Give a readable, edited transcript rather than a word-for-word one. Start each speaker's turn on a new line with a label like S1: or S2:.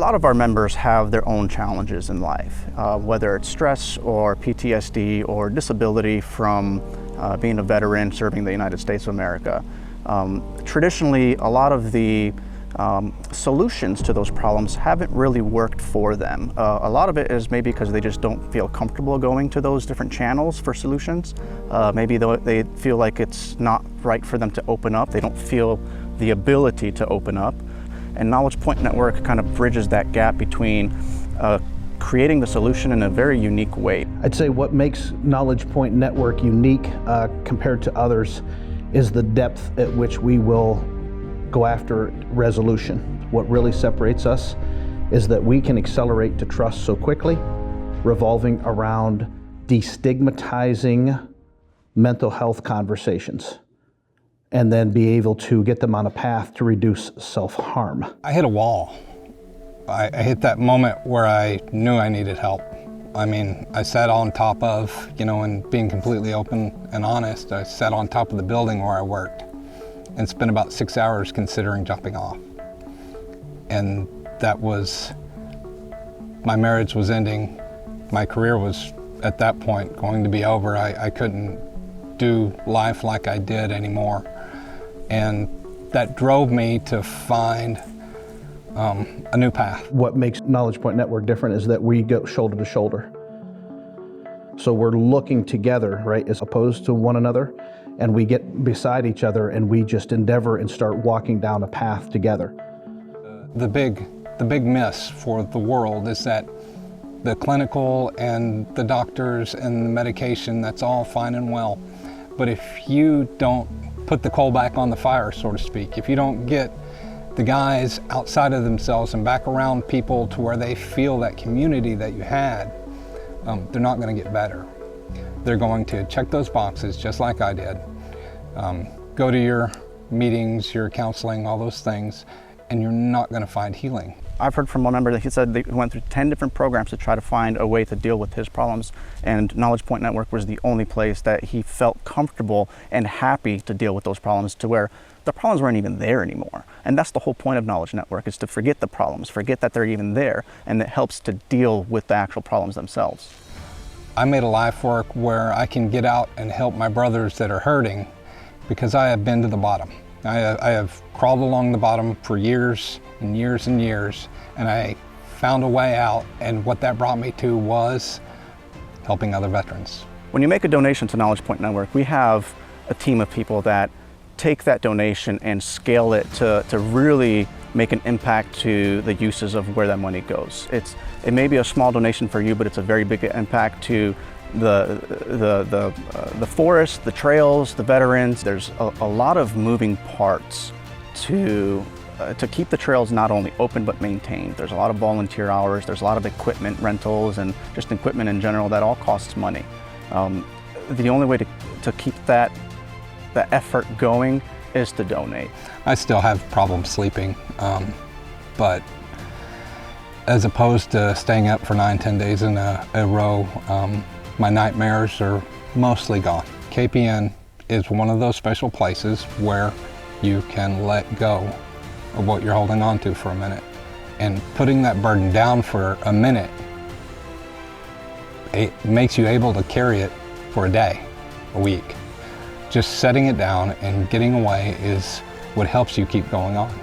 S1: lot of our members have their own challenges in life, whether it's stress or PTSD or disability from being a veteran serving the United States of America. Traditionally, a lot of the solutions to those problems haven't really worked for them. A lot of it is maybe because they just don't feel comfortable going to those different channels for solutions. Maybe they feel like it's not right for them to open up. They don't feel the ability to open up. And Knowledge Point Network kind of bridges that gap between creating the solution in a very unique way.
S2: I'd say what makes Knowledge Point Network unique compared to others is the depth at which we will go after resolution. What really separates us is that we can accelerate to trust so quickly, revolving around destigmatizing mental health conversations, and then be able to get them on a path to reduce self-harm.
S3: I hit a wall. I hit that moment where I knew I needed help. I mean, I sat on top of, and being completely open and honest, I sat on top of the building where I worked and spent about 6 hours considering jumping off. And that was, my marriage was ending. My career was, at that point, going to be over. I couldn't do life like I did anymore. And that drove me to find a new path.
S2: What makes Knowledge Point Network different is that we go shoulder to shoulder. So we're looking together, right, as opposed to one another, and we get beside each other and we just endeavor and start walking down a path together.
S3: The big miss for the world is that the clinical and the doctors and the medication, that's all fine and well. But if you don't put the coal back on the fire, so to speak, if you don't get the guys outside of themselves and back around people to where they feel that community that you had, they're not going to get better. They're going to check those boxes just like I did. Go to your meetings, your counseling, all those things, and you're not going to find healing.
S1: I've heard from one member that he said they went through 10 different programs to try to find a way to deal with his problems, and Knowledge Point Network was the only place that he felt comfortable and happy to deal with those problems, to where the problems weren't even there anymore. And that's the whole point of Knowledge Network, is to forget the problems, forget that they're even there, and it helps to deal with the actual problems themselves.
S3: I made a life work where I can get out and help my brothers that are hurting, because I have been to the bottom. I have crawled along the bottom for years and years and years, and I found a way out, and what that brought me to was helping other veterans.
S1: When you make a donation to Knowledge Point Network, we have a team of people that take that donation and scale it to really make an impact to the uses of where that money goes. It may be a small donation for you, but it's a very big impact to the forest, the trails, the veterans. There's a lot of moving parts to keep the trails not only open but maintained. There's a lot of volunteer hours, there's a lot of equipment rentals, and just equipment in general that all costs money. The only way to keep the effort going is to donate.
S3: I still have problems sleeping, but as opposed to staying up for 9-10 days in a row, my nightmares are mostly gone. KPN is one of those special places where you can let go of what you're holding on to for a minute. And putting that burden down for a minute, it makes you able to carry it for a day, a week. Just setting it down and getting away is what helps you keep going on.